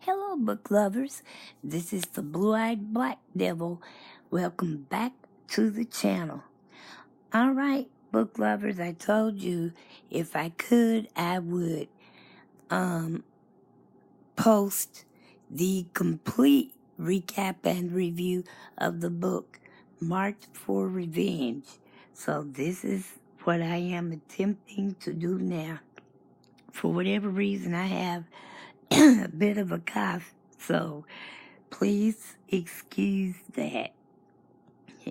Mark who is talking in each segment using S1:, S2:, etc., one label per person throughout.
S1: Hello, book lovers. This is the Blue-Eyed Black Devil. Welcome back to the channel. All right, book lovers, I told you if I could, I would post the complete recap and review of the book, March for Revenge. So this is what I am attempting to do now. For whatever reason, I have a bit of a cough, so please excuse that.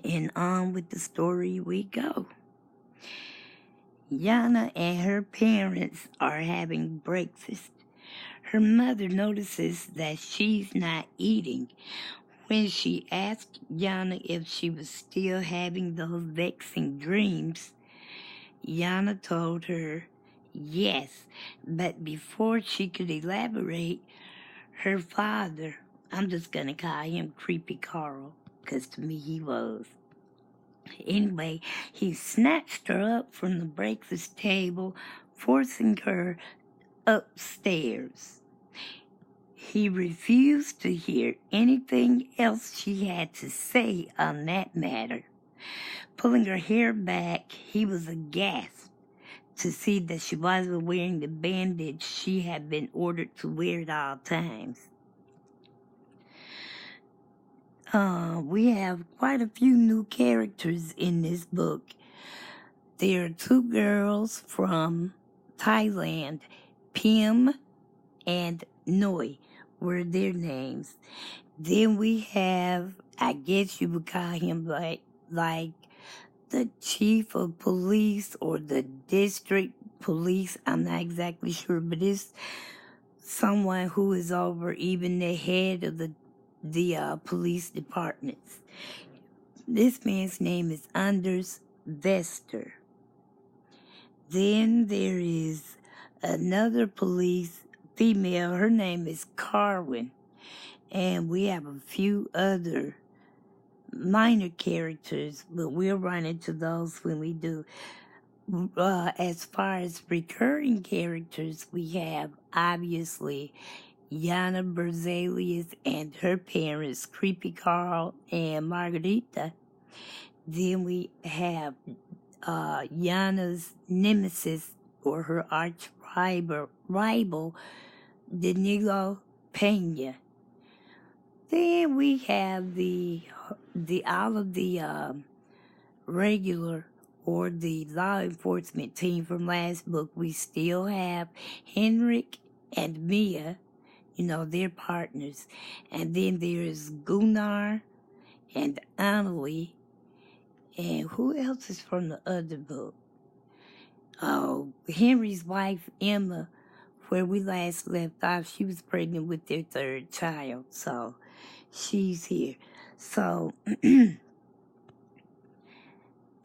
S1: And on with the story we go. Yana and her parents are having breakfast. Her mother notices that she's not eating. When she asked Yana if she was still having those vexing dreams, Yana told her yes, but before she could elaborate, her father, I'm just going to call him Creepy Carl, because to me he was. Anyway, he snatched her up from the breakfast table, forcing her upstairs. He refused to hear anything else she had to say on that matter. Pulling her hair back, he was aghast to see that she wasn't wearing the bandage she had been ordered to wear at all times. We have quite a few new characters in this book. There are two girls from Thailand, Pim and Noi were their names. Then we have, I guess you would call him like the chief of police or the district police. I'm not exactly sure, but it's someone who is over even the head of the police departments. This man's name is Anders Vester. Then there is another police female. Her name is Carwin. And we have a few other minor characters, but we'll run into those when we do. As far as recurring characters, we have obviously Yana Berzelius and her parents, Creepy Carl and Margarita. Then we have Yana's nemesis, or her arch rival, Danilo Pena. Then we have all of the regular or the law enforcement team from last book. We still have Henrik and Mia. They're partners. And then there's Gunnar and Annalie. And who else is from the other book? Oh, Henry's wife, Emma, where we last left off, she was pregnant with their third child. So she's here. So,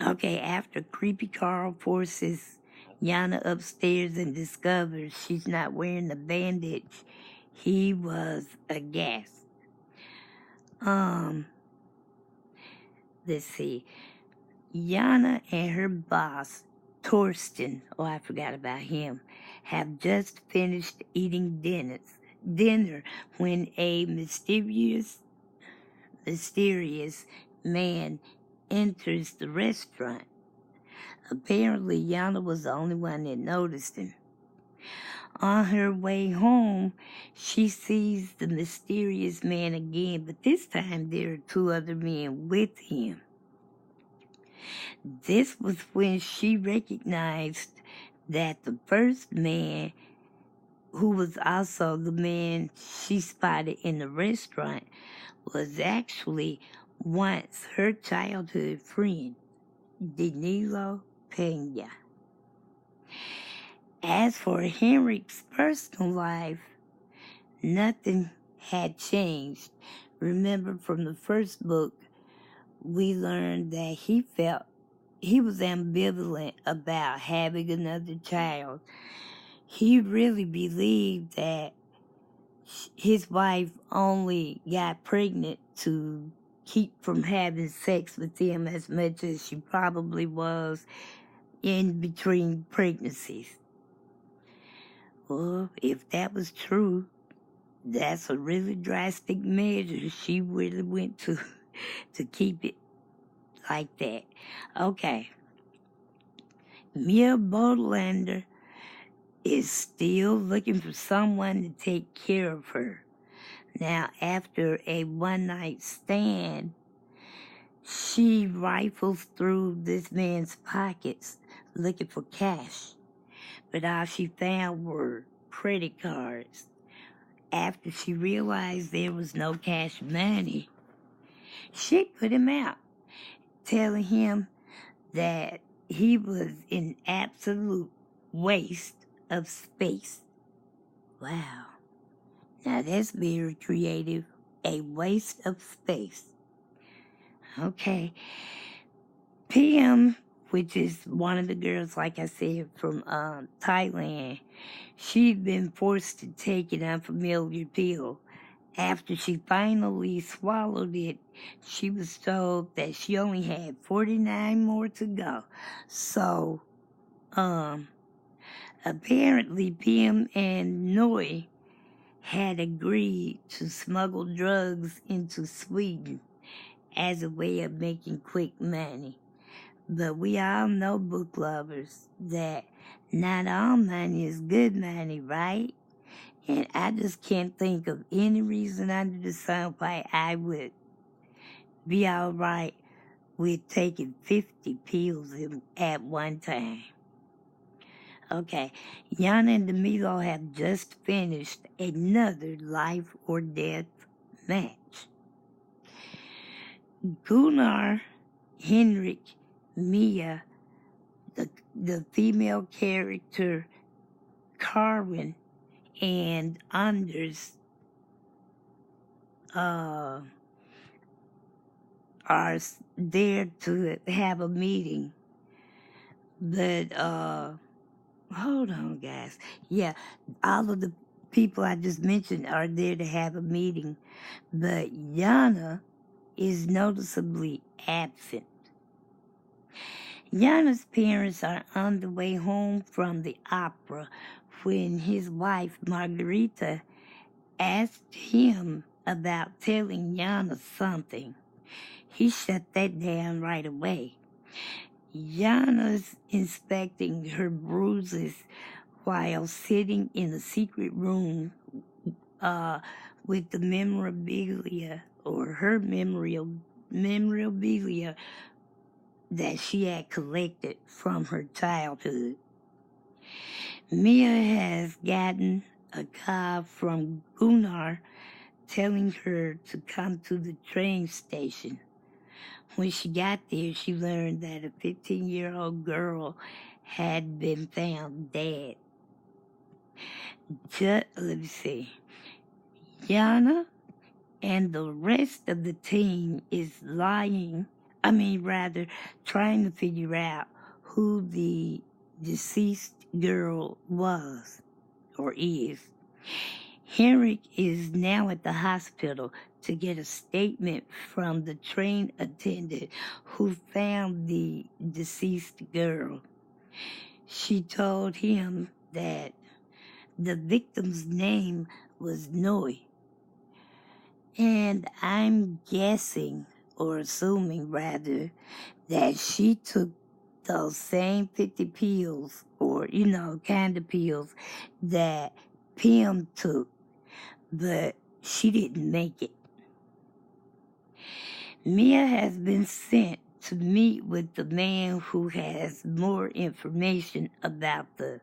S1: okay, after Creepy Carl forces Yana upstairs and discovers she's not wearing the bandage, he was aghast. Let's see. Yana and her boss, Torsten, I forgot about him, have just finished eating dinner when a mysterious man enters the restaurant. Apparently, Yana was the only one that noticed him. On her way home, she sees the mysterious man again, but this time there are two other men with him. This was when she recognized that the first man, who was also the man she spotted in the restaurant, was actually once her childhood friend, Danilo Pena. As for Henrik's personal life, nothing had changed. Remember from the first book, we learned that he was ambivalent about having another child. He really believed that his wife only got pregnant to keep from having sex with him as much as she probably was in between pregnancies. Well, if that was true, that's a really drastic measure she really went to to keep it like that. Okay. Mia Bodelander is still looking for someone to take care of her. Now, after a one-night stand, she rifles through this man's pockets looking for cash, but all she found were credit cards. After she realized there was no cash money, she put him out, telling him that he was an absolute waste of space. Wow. Now that's very creative. A waste of space. Okay. PM, which is one of the girls, like I said, from Thailand, she'd been forced to take an unfamiliar pill. After she finally swallowed it, she was told that she only had 49 more to go. So, apparently Pim and Noi had agreed to smuggle drugs into Sweden as a way of making quick money. But we all know, book lovers, that not all money is good money, right? And I just can't think of any reason under the sun why I would be all right with taking 50 pills at one time. Okay, Yana and Demilo have just finished another life or death match. Gunnar, Henrik, Mia, the female character Carwin, and Anders are there to have a meeting. But hold on, guys. Yeah, all of the people I just mentioned are there to have a meeting, but Yana is noticeably absent. Yana's parents are on the way home from the opera when his wife, Margarita, asked him about telling Yana something. He shut that down right away. Yana's inspecting her bruises while sitting in a secret room with the memorabilia, or her memorabilia that she had collected from her childhood. Mia has gotten a call from Gunnar telling her to come to the train station. When she got there, she learned that a 15-year-old girl had been found dead. Let me see. Yana and the rest of the team is trying to figure out who the deceased girl was or is. Henrik is now at the hospital to get a statement from the train attendant who found the deceased girl. She told him that the victim's name was Noi. And I'm guessing, or assuming rather, that she took those same 50 pills, or, kind of pills that Pim took, but she didn't make it. Mia has been sent to meet with the man who has more information about the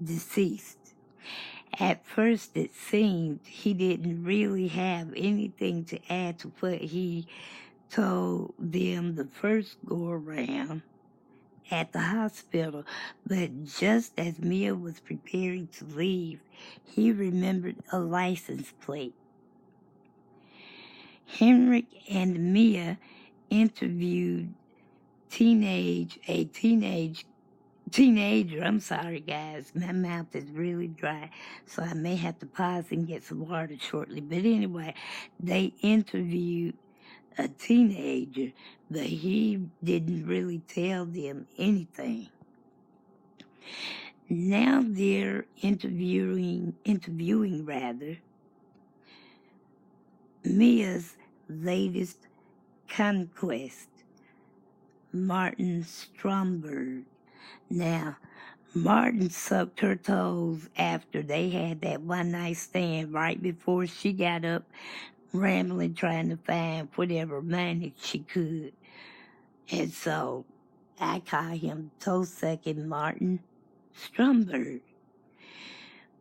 S1: deceased. At first it seemed he didn't really have anything to add to what he told them the first go-around at the hospital, but just as Mia was preparing to leave, he remembered a license plate. Henrik and Mia interviewed teenager, I'm sorry guys, my mouth is really dry, so I may have to pause and get some water shortly. But anyway, they interviewed a teenager, but he didn't really tell them anything. Now they're interviewing Mia's latest conquest, Martin Stromberg. Now, Martin sucked her toes after they had that one night stand right before she got up, rambling, trying to find whatever money she could. And so I call him toe sucking Martin Stromberg.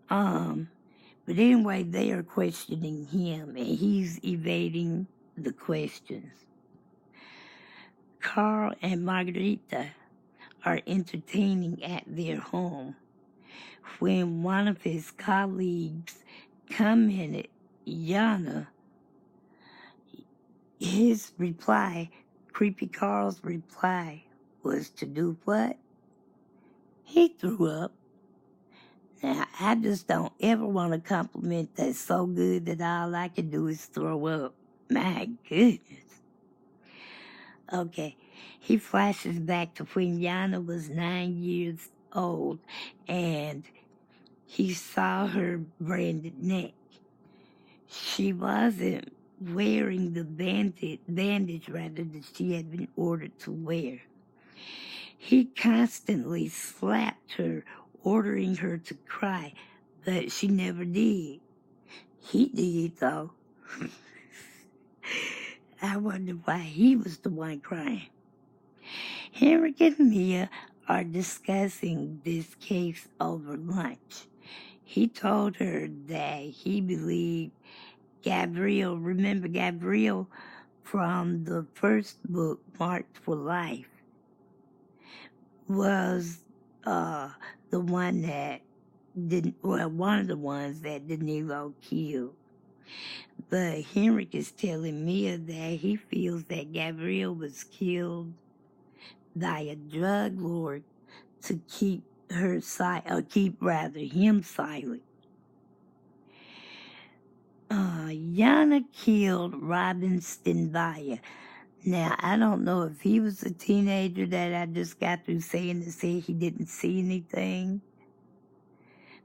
S1: But anyway, they are questioning him, and he's evading the questions. Carl and Margarita are entertaining at their home when one of his colleagues commented, Yana, his reply, Creepy Carl's reply, was to do what? He threw up. Now, I just don't ever want a compliment that's so good that all I can do is throw up. My goodness. Okay, he flashes back to when Yana was 9 years old and he saw her branded neck. She wasn't wearing the bandage that she had been ordered to wear. He constantly slapped her, ordering her to cry, but she never did. He did, though. I wonder why he was the one crying. Henrik and Mia are discussing this case over lunch. He told her that he believed Gabriel, remember Gabriel from the first book, Marked for Life, was the one that one of the ones that Danilo killed. But Henrik is telling Mia that he feels that Gabriel was killed by a drug lord to keep him silent. Yana killed Robin Stenvaya. Now, I don't know if he was a teenager that I just got through saying that said he didn't see anything,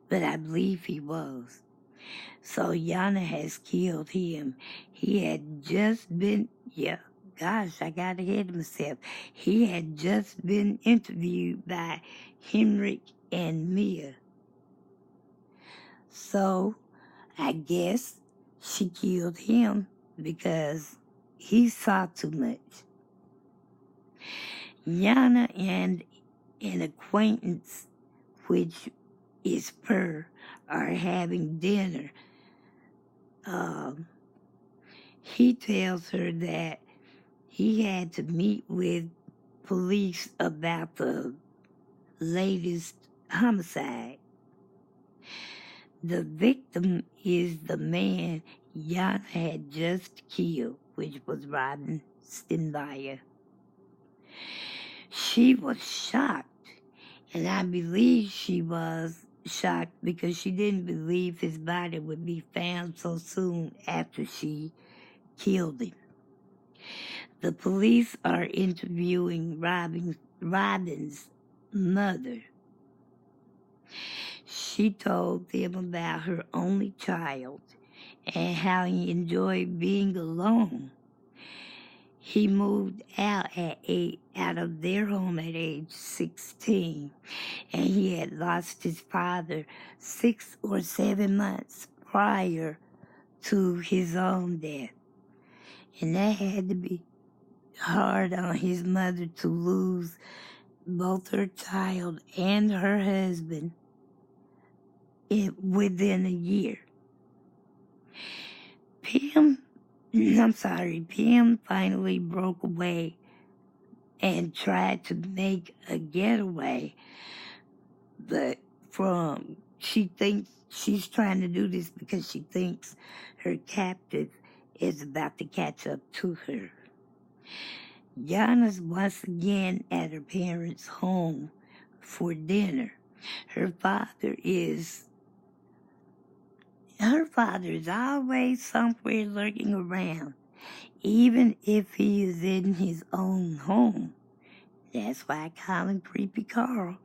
S1: but I believe he was. So Yana has killed him. He had just been, I got ahead of myself. He had just been interviewed by Henrik and Mia. So I guess she killed him because he saw too much. Yana and an acquaintance, which is Per, are having dinner. He tells her that he had to meet with police about the latest homicide. The victim is the man Yana had just killed, which was Robin Stenvaya. She was shocked, and I believe she was shocked because she didn't believe his body would be found so soon after she killed him. The police are interviewing Robin's mother. She told them about her only child and how he enjoyed being alone. He moved out of their home at age 16, and he had lost his father 6 or 7 months prior to his own death. And that had to be hard on his mother to lose both her child and her husband within a year. Pam finally broke away and tried to make a getaway, but she thinks she's trying to do this because she thinks her captive is about to catch up to her. Yana's once again at her parents' home for dinner. Her father is always somewhere lurking around, even if he is in his own home. That's why I call him Creepy Carl.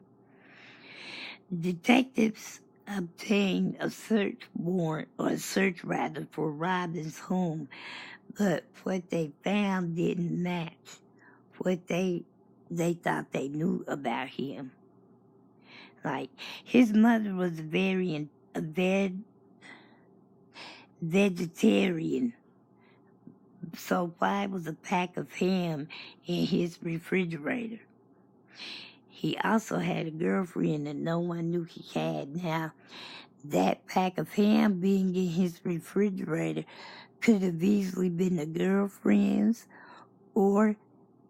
S1: Detectives obtained a search warrant, or a search rather, for Robin's home, but what they found didn't match what they thought they knew about him. Like, his mother was a vegetarian, so why was a pack of ham in his refrigerator? He also had a girlfriend that no one knew he had. Now, that pack of ham being in his refrigerator could have easily been the girlfriend's or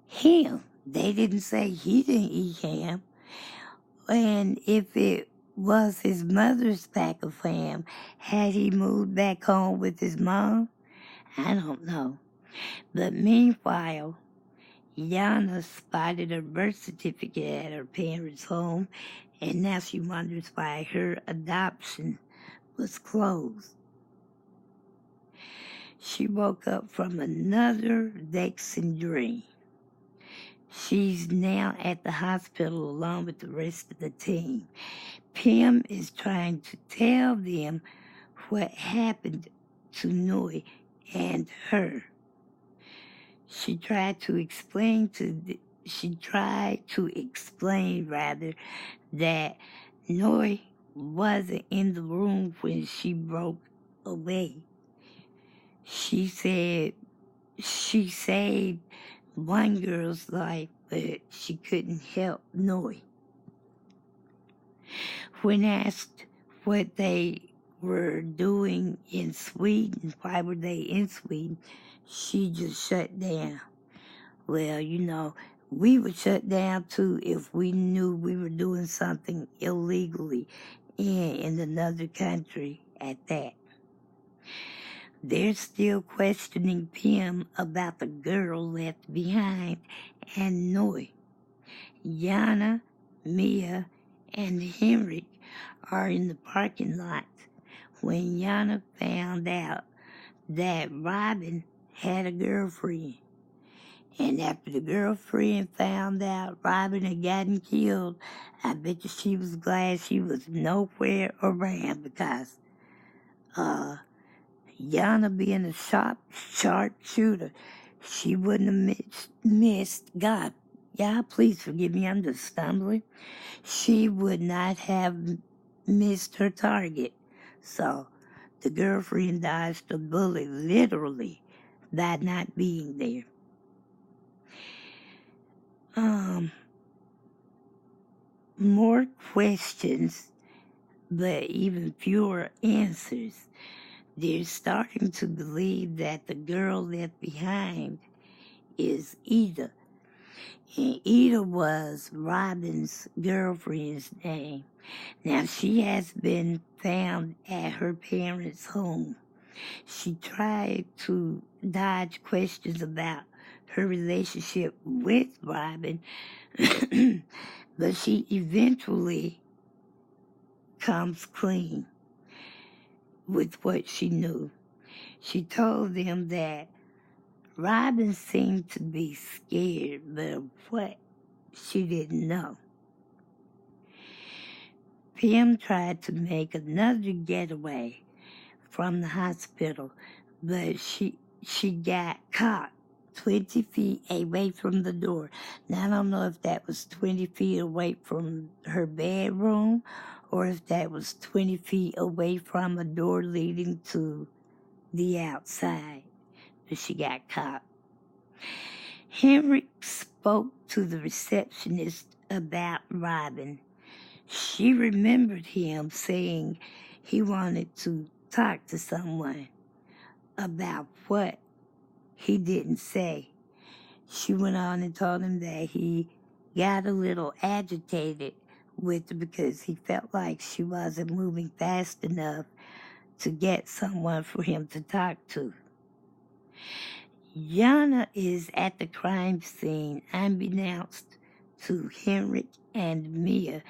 S1: him. They didn't say he didn't eat ham. And if it was his mother's pack of ham, had he moved back home with his mom? I don't know. But meanwhile, Yana spotted a birth certificate at her parents' home, and now she wonders why her adoption was closed. She woke up from another vexing dream. She's now at the hospital along with the rest of the team. Pim is trying to tell them what happened to Noi and her. She tried to explain that Noi wasn't in the room when she broke away. She said she saved one girl's life, but she couldn't help Noi. When asked what they were doing in Sweden, why were they in Sweden, she just shut down. Well, we would shut down too if we knew we were doing something illegally in another country at that. They're still questioning Pim about the girl left behind and Noi. Yana, Mia, and Henrik are in the parking lot when Yana found out that Robin had a girlfriend. And after the girlfriend found out Robin had gotten killed, I bet you she was glad she was nowhere around, because Yana being a sharp shooter, she wouldn't have missed. God, yeah, please forgive me, I'm just stumbling. She would not have missed her target. So the girlfriend dodged the bullet literally by not being there. More questions, but even fewer answers. They're starting to believe that the girl left behind is Ida. And Ida was Robin's girlfriend's name. Now, she has been found at her parents' home. She tried to dodge questions about her relationship with Robin, but she eventually comes clean with what she knew. She told them that Robin seemed to be scared, but of what, she didn't know. Pim tried to make another getaway from the hospital, but she got caught 20 feet away from the door. Now, I don't know if that was 20 feet away from her bedroom or if that was 20 feet away from a door leading to the outside, but she got caught. Henrik spoke to the receptionist about Robin. She remembered him saying he wanted to talk to someone about what he didn't say. She went on and told him that he got a little agitated with her because he felt like she wasn't moving fast enough to get someone for him to talk to. Yana is at the crime scene, unbeknownst to Henrik and Mia.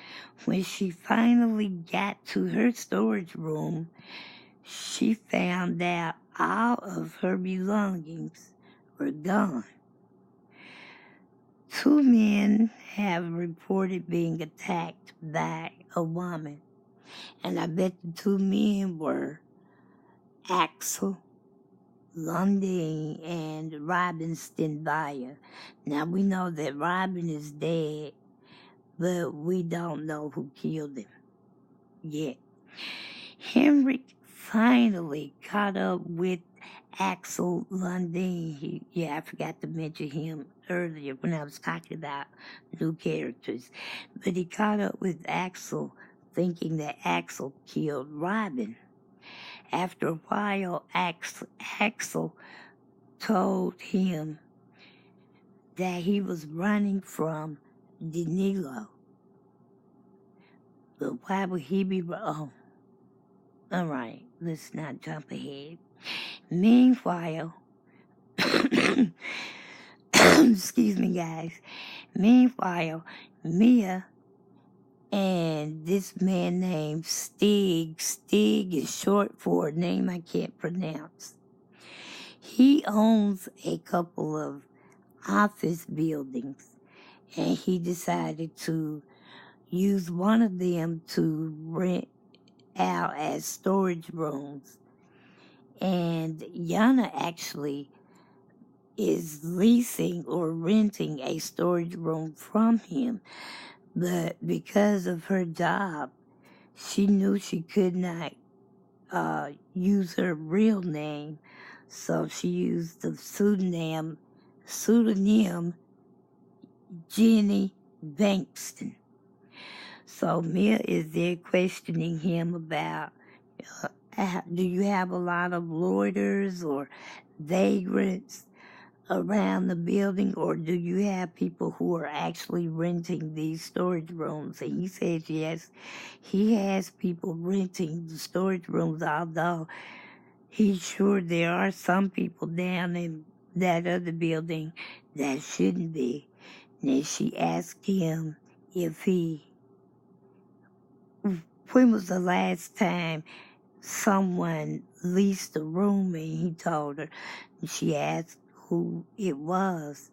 S1: When she finally got to her storage room, she found out all of her belongings were gone. 2 men have reported being attacked by a woman, And I bet the two men were Axel Lundin and Robin Stenvaya. Now we know that Robin is dead, but we don't know who killed him yet. Henrik finally caught up with Axel Lundin. I forgot to mention him earlier when I was talking about new characters. But he caught up with Axel, thinking that Axel killed Robin. After a while, Axel told him that he was running from Danilo. But why would he be... Oh, all right, let's not jump ahead. Meanwhile, excuse me, guys. Meanwhile, Mia and this man named Stig is short for a name I can't pronounce. He owns a couple of office buildings, and he decided to use one of them to rent out as storage rooms. And Yana actually is leasing or renting a storage room from him. But because of her job, she knew she could not use her real name. So she used the pseudonym Jenny Bankston. So Mia is there questioning him about, do you have a lot of loiterers or vagrants around the building, or do you have people who are actually renting these storage rooms? And he says yes, he has people renting the storage rooms, although he's sure there are some people down in that other building that shouldn't be. And then she asked him when was the last time someone leased a room, and he told her. And she asked who it was,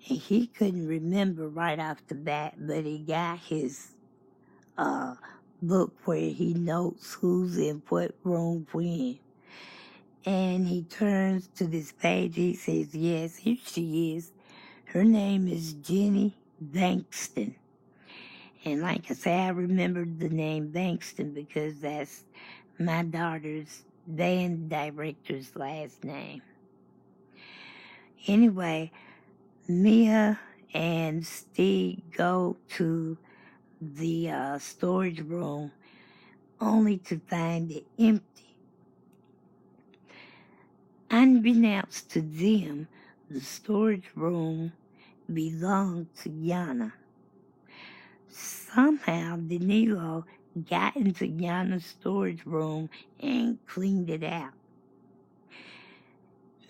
S1: and he couldn't remember right off the bat, but he got his book where he notes who's in what room when. And he turns to this page, he says, yes, here she is. Her name is Jenny Bankston. And like I say, I remembered the name Bankston because that's my daughter's band director's last name. Anyway, Mia and Steve go to the storage room only to find it empty. Unbeknownst to them, the storage room belonged to Yana. Somehow, Danilo got into Yana's storage room and cleaned it out.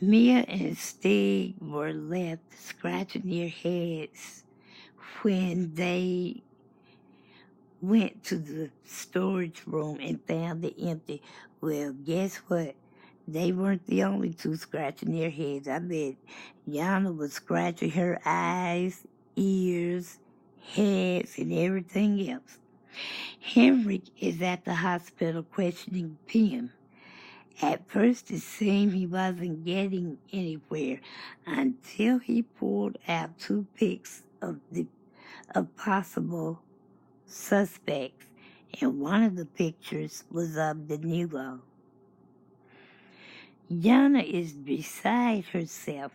S1: Mia and Stig were left scratching their heads when they went to the storage room and found it empty. Well, guess what? They weren't the only two scratching their heads. I bet Yana was scratching her eyes, ears, heads, and everything else. Henrik is at the hospital questioning Pim. At first it seemed he wasn't getting anywhere until he pulled out 2 pics of possible suspects, and one of the pictures was of Danilo. Yana is beside herself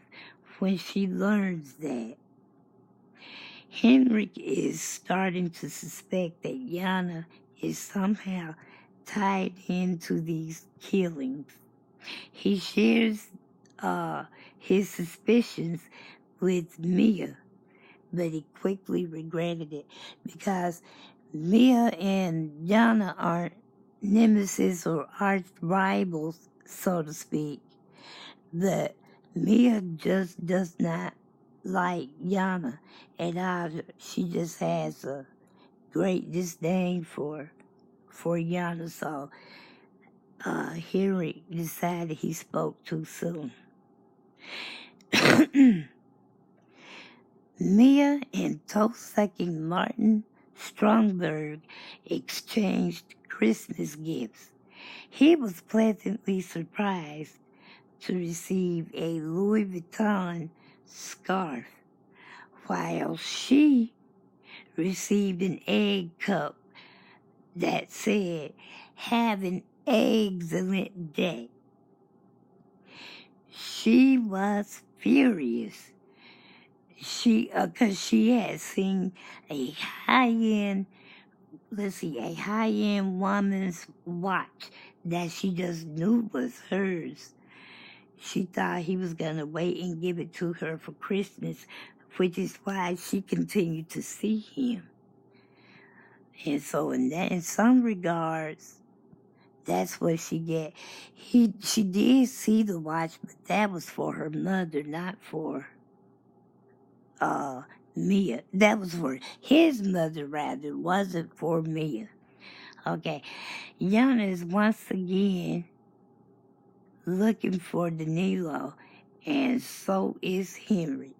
S1: when she learns that. Henrik is starting to suspect that Yana is somehow tied into these killings. He shares his suspicions with Mia, but he quickly regretted it because Mia and Yana aren't nemesis or arch rivals, so to speak. But Mia just does not like Yana at all. She just has a great disdain for Yana, so Henry decided he spoke too soon. Mia and toe-sucking Martin Stromberg exchanged Christmas gifts. He was pleasantly surprised to receive a Louis Vuitton scarf, while she received an egg cup that said, "Have an excellent day." She was furious. Because she had seen a high-end woman's watch that she just knew was hers. She thought he was going to wait and give it to her for Christmas, which is why she continued to see him. And so in some regards, that's what she get. She did see the watch, but that was for her mother, not for Mia. That was for his mother, rather. Wasn't for Mia. Okay. Yana is once again looking for Danilo, and so is Henry.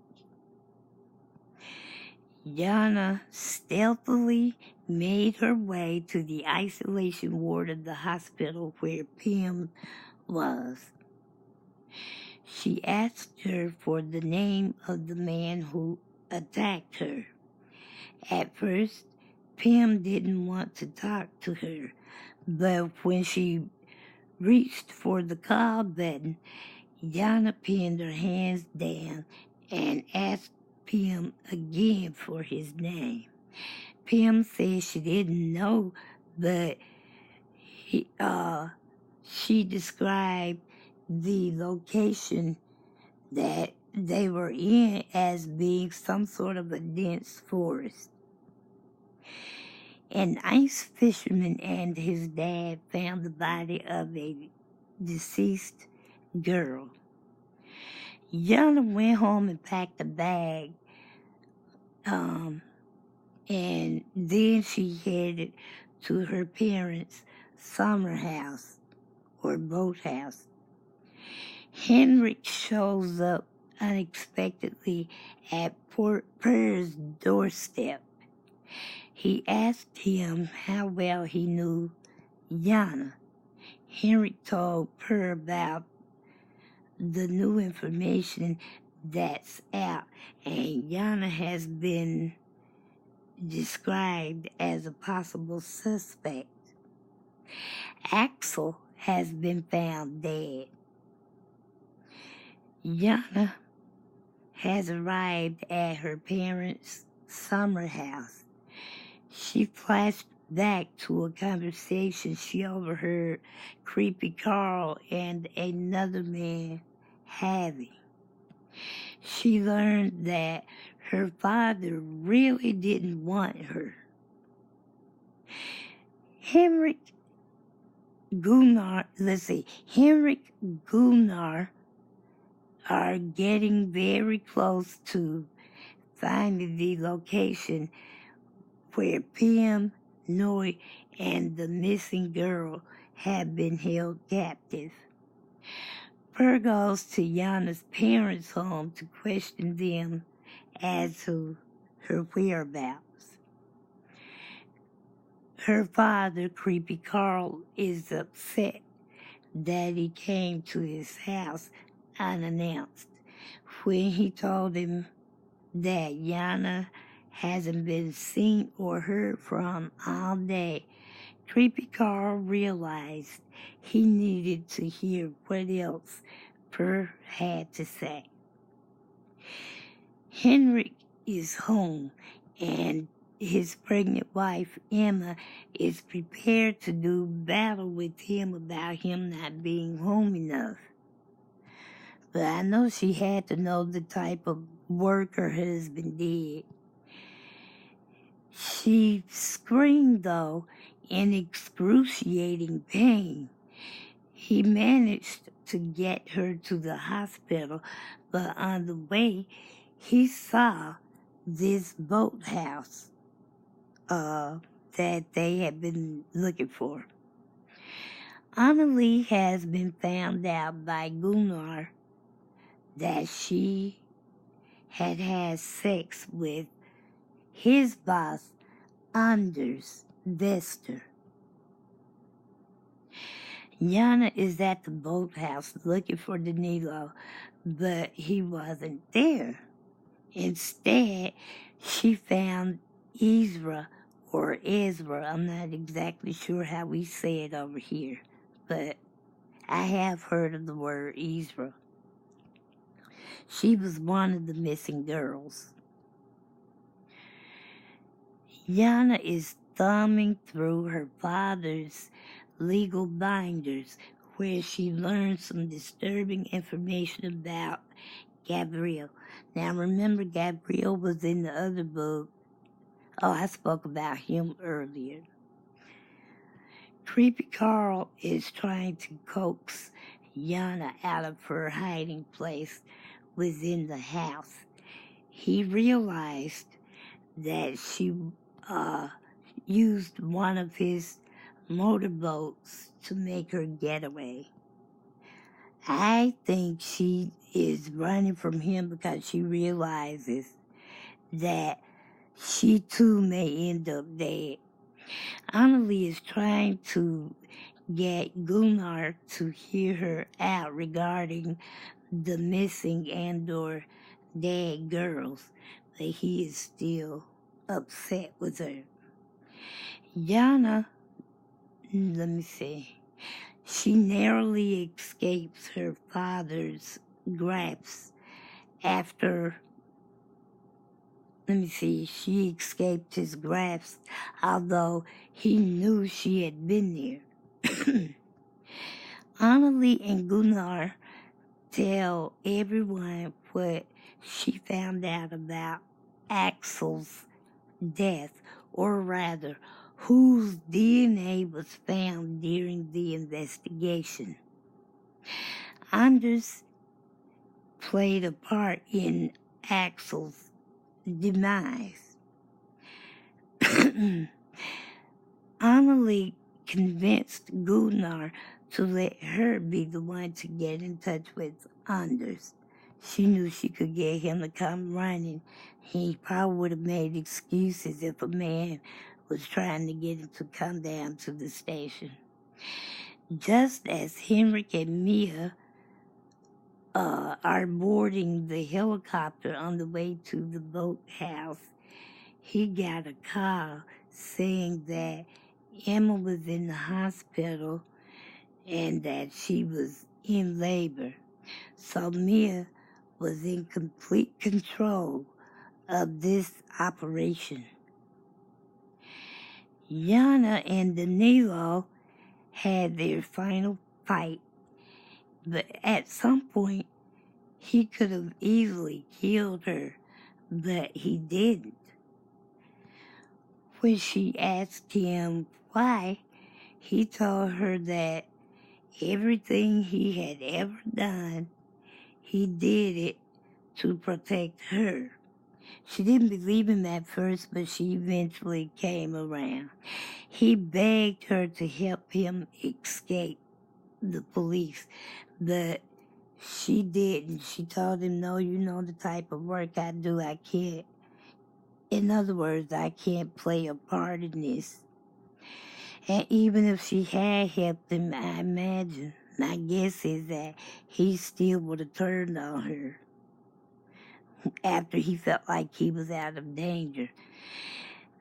S1: Yana stealthily made her way to the isolation ward of the hospital where Pim was. She asked her for the name of the man who attacked her. At first, Pim didn't want to talk to her, but when she reached for the call button, Yana pinned her hands down and asked Pim again for his name. Pim said she didn't know, but she described the location that they were in as being some sort of a dense forest. An ice fisherman and his dad found the body of a deceased girl. Yana went home and packed a bag, and then she headed to her parents' summer house or boathouse. Henrik shows up unexpectedly at Per's doorstep. He asked him how well he knew Yana. Henrik told Per about the new information that's out, and Yana has been described as a possible suspect. Axel has been found dead. Yana has arrived at her parents' summer house. She flashed back to a conversation she overheard Creepy Carl and another man having. She learned that her father really didn't want her. Henrik Gunnar are getting very close to finding the location where Pim, Noi, and the missing girl have been held captive. Per goes to Yana's parents' home to question them as to her whereabouts. Her father, Creepy Carl, is upset that he came to his house unannounced. When he told him that Yana hasn't been seen or heard from all day, Creepy Carl realized he needed to hear what else Per had to say. Henrik is home, and his pregnant wife, Emma, is prepared to do battle with him about him not being home enough. But I know she had to know the type of work her husband did. She screamed, though, in excruciating pain. He managed to get her to the hospital, but on the way, he saw this boathouse that they had been looking for. Annalie has been found out by Gunnar that she had sex with his boss, Anders Vester. Yana is at the boathouse looking for Danilo, but he wasn't there. Instead, she found Ezra, or Ezra. I'm not exactly sure how we say it over here, but I have heard of the word Ezra. She was one of the missing girls. Yana is thumbing through her father's legal binders where she learned some disturbing information about Gabriel. Now remember, Gabriel was in the other book. Oh, I spoke about him earlier. Creepy Carl is trying to coax Yana out of her hiding place within the house. He realized that she used one of his motorboats to make her getaway. I think she is running from him because she realizes that she too may end up dead. Annalie is trying to get Gunnar to hear her out regarding the missing and/or dead girls, but he is still upset with her. Yana, let me see, she narrowly escapes her father's grasp after, she escaped his grasp, although he knew she had been there. Annalie and Gunnar tell everyone what she found out about Axel's death, or rather, whose DNA was found during the investigation. Anders played a part in Axel's demise. Annalie convinced Gunnar to let her be the one to get in touch with Anders. She knew she could get him to come running. He probably would have made excuses if a man was trying to get him to come down to the station. Just as Henrik and Mia are boarding the helicopter on the way to the boathouse, he got a call saying that Emma was in the hospital and that she was in labor. So Mia was in complete control of this operation. Yana and Danilo had their final fight, but at some point he could have easily killed her, but he didn't. When she asked him why, he told her that everything he had ever done, he did it to protect her. She didn't believe him at first, but she eventually came around. He begged her to help him escape the police, but she didn't. She told him, no, you know the type of work I do, I can't. In other words, I can't play a part in this. And even if she had helped him, I imagine, my guess is that he still would have turned on her after he felt like he was out of danger.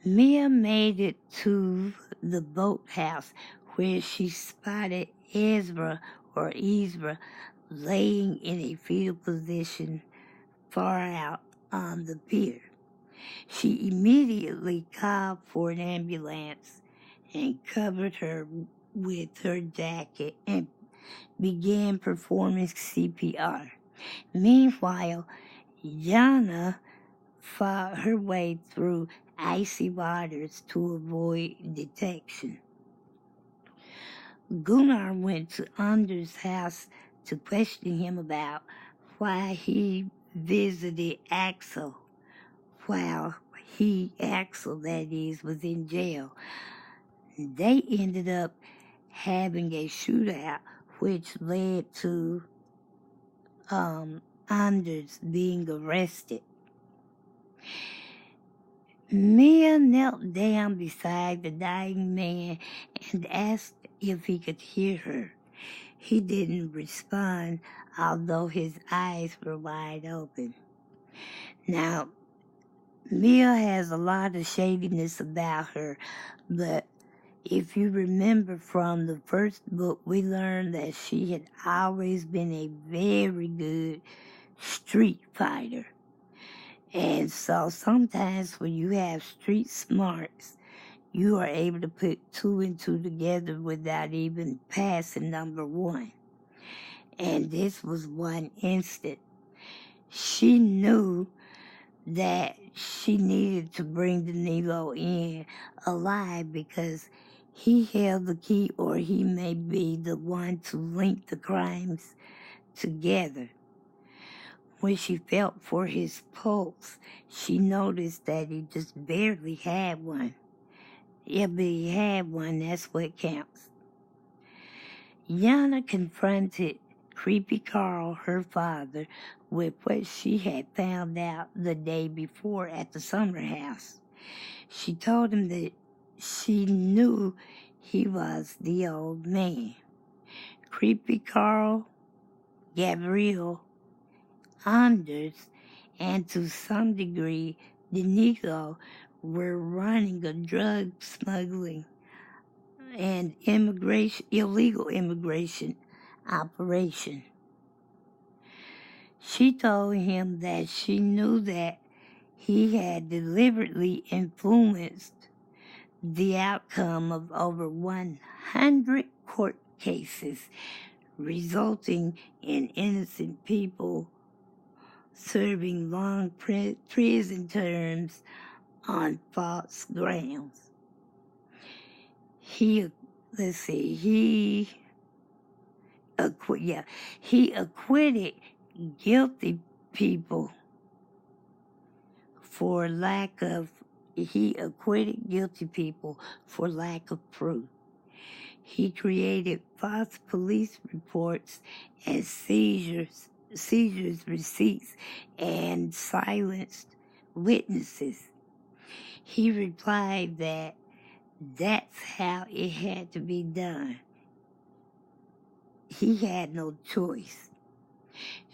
S1: Mia made it to the boathouse where she spotted Ezra laying in a fetal position far out on the pier. She immediately called for an ambulance and covered her with her jacket and began performing CPR. Meanwhile, Yana fought her way through icy waters to avoid detection. Gunnar went to Anders' house to question him about why he visited Axel while Axel, that is, was in jail. They ended up having a shootout, which led to Anders being arrested. Mia knelt down beside the dying man and asked if he could hear her. He didn't respond, although his eyes were wide open. Now, Mia has a lot of shadiness about her, but if you remember from the first book, we learned that she had always been a very good street fighter. And so sometimes when you have street smarts, you are able to put 2 and 2 together without even passing number 1. And this was one instant. She knew that she needed to bring Danilo in alive because he held the key, or he may be the one to link the crimes together. When she felt for his pulse, she noticed that he just barely had one. Yeah, but he had one, that's what counts. Yana confronted Creepy Carl, her father, with what she had found out the day before at the summer house. She told him that she knew he was the old man. Creepy Carl, Gabriel, Anders, and to some degree, Danilo were running a drug smuggling and illegal immigration operation. She told him that she knew that he had deliberately influenced the outcome of over 100 court cases, resulting in innocent people serving long prison terms on false grounds. He acquitted guilty people for lack of proof. He created false police reports and seizures receipts, and silenced witnesses. He replied that that's how it had to be done. He had no choice.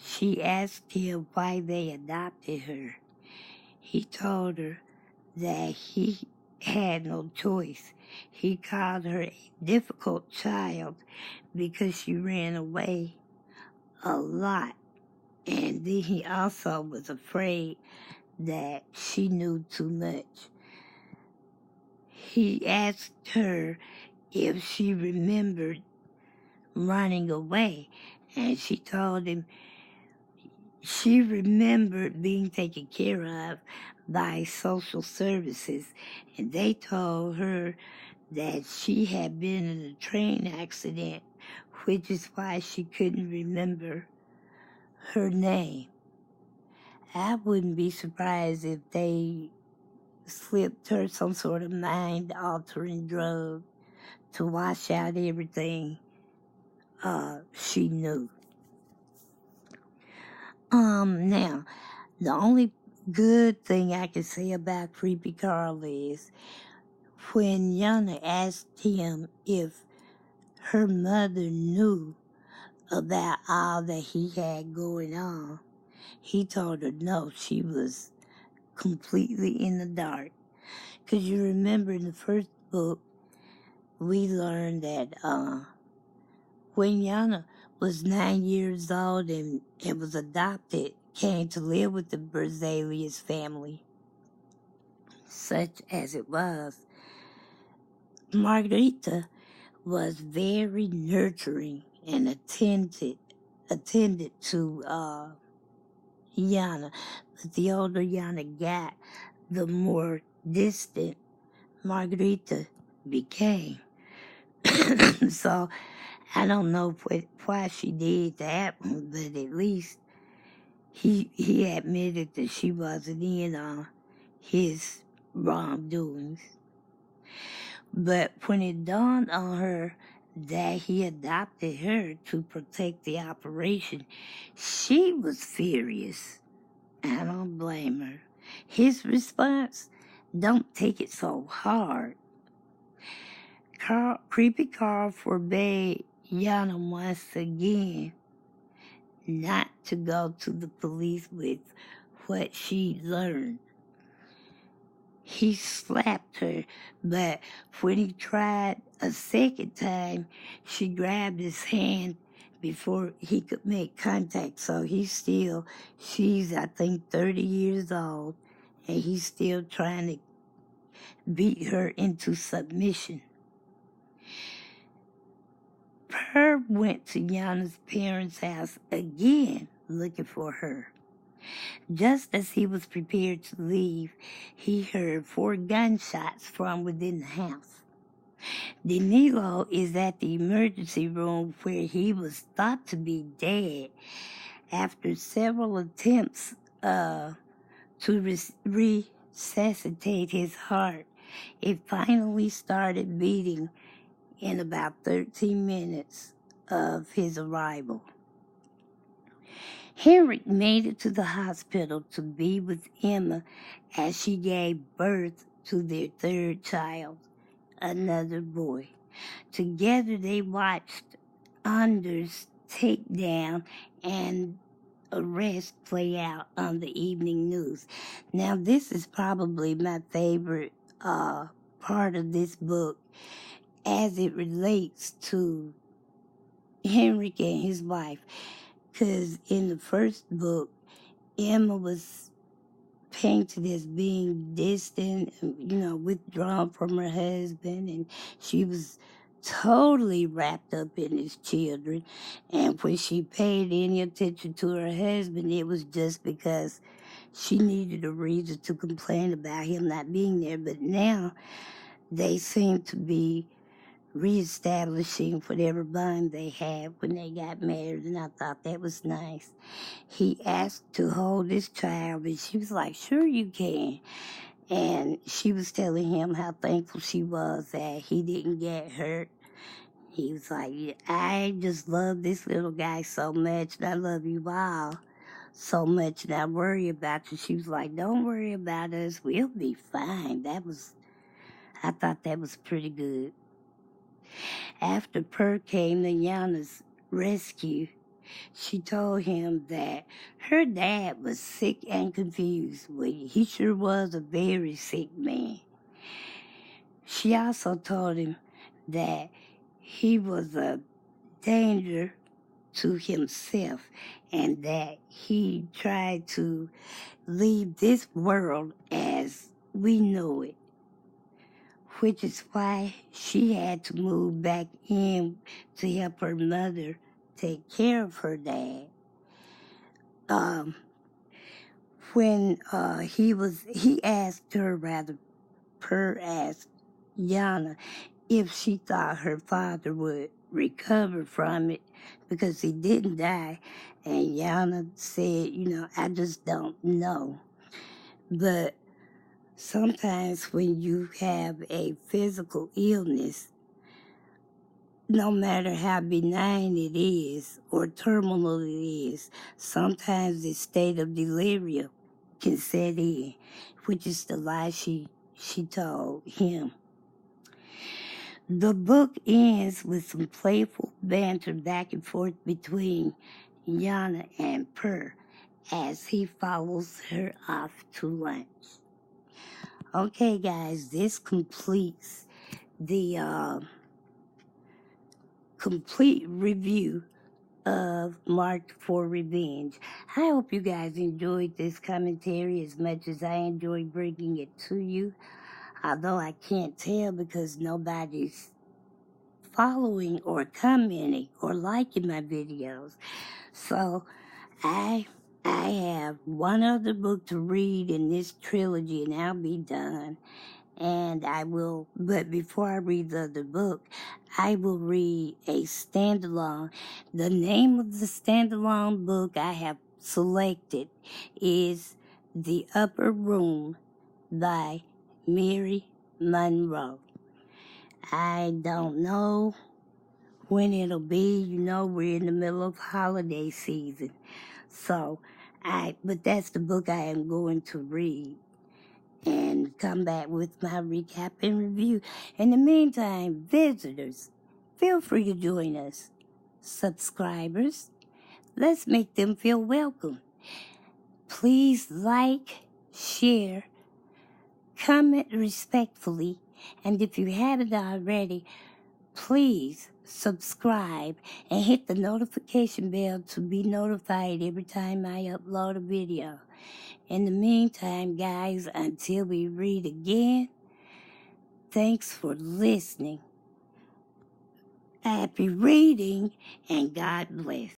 S1: She asked him why they adopted her. He told her that he had no choice. He called her a difficult child because she ran away a lot. And then he also was afraid that she knew too much. He asked her if she remembered running away, and she told him she remembered being taken care of by social services, and they told her that she had been in a train accident, which is why she couldn't remember her name. I wouldn't be surprised if they slipped her some sort of mind-altering drug to wash out everything she knew. Now, the only good thing I can say about Creepy Carl is when Yana asked him if her mother knew about all that he had going on, he told her no, she was completely in the dark. Because you remember in the first book, we learned that when Yana was 9 years old and was adopted, came to live with the Berzelius family, such as it was, Margarita was very nurturing and attended to Yana. But the older Yana got, the more distant Margarita became. So I don't know why she did that one, but at least he admitted that she wasn't in on his wrongdoings. But when it dawned on her that he adopted her to protect the operation, she was furious. I don't blame her. His response, Don't take it so hard. Creepy Carl forbade Yana once again not to go to the police with what she learned. He slapped her, but when he tried a second time, she grabbed his hand before he could make contact. So she's I think 30 years old, and he's still trying to beat her into submission. Per went to Yana's parents' house again looking for her. Just as he was prepared to leave, he heard 4 gunshots from within the house. Danilo is at the emergency room where he was thought to be dead. After several attempts to resuscitate his heart, it finally started beating in about 13 minutes of his arrival. Henrik made it to the hospital to be with Emma as she gave birth to their 3rd child, another boy. Together they watched Anders' takedown and arrest play out on the evening news. Now this is probably my favorite part of this book as it relates to Henrik and his wife. Because in the first book, Emma was painted as being distant, withdrawn from her husband, and she was totally wrapped up in his children. And when she paid any attention to her husband, it was just because she needed a reason to complain about him not being there. But now they seem to be reestablishing whatever bond they had when they got married, and I thought that was nice. He asked to hold his child, and she was like, sure you can. And she was telling him how thankful she was that he didn't get hurt. He was like, I just love this little guy so much, and I love you all so much, and I worry about you. She was like, don't worry about us, we'll be fine. I thought that was pretty good. After Per came to Yana's rescue, she told him that her dad was sick and confused. Well, he sure was a very sick man. She also told him that he was a danger to himself and that he tried to leave this world as we know it, which is why she had to move back in to help her mother take care of her dad. When he asked her, rather, Per asked Yana if she thought her father would recover from it because he didn't die. And Yana said, I just don't know. But sometimes when you have a physical illness, no matter how benign it is or terminal it is, sometimes the state of delirium can set in, which is the lie she told him. The book ends with some playful banter back and forth between Yana and Per as he follows her off to lunch. Okay, guys, this completes the complete review of Marked for Revenge. I hope you guys enjoyed this commentary as much as I enjoyed bringing it to you, although I can't tell because nobody's following or commenting or liking my videos. So I have one other book to read in this trilogy and I'll be done. But before I read the other book, I will read a standalone. The name of the standalone book I have selected is The Upper Room by Mary Monroe. I don't know when it'll be. We're in the middle of holiday season. But that's the book I am going to read. and come back with my recap and review. In the meantime, visitors, feel free to join us. Subscribers, let's make them feel welcome. Please like, share, comment respectfully, and if you haven't already, please subscribe and hit the notification bell to be notified every time I upload a video. In the meantime, guys, until we read again, thanks for listening. Happy reading and God bless.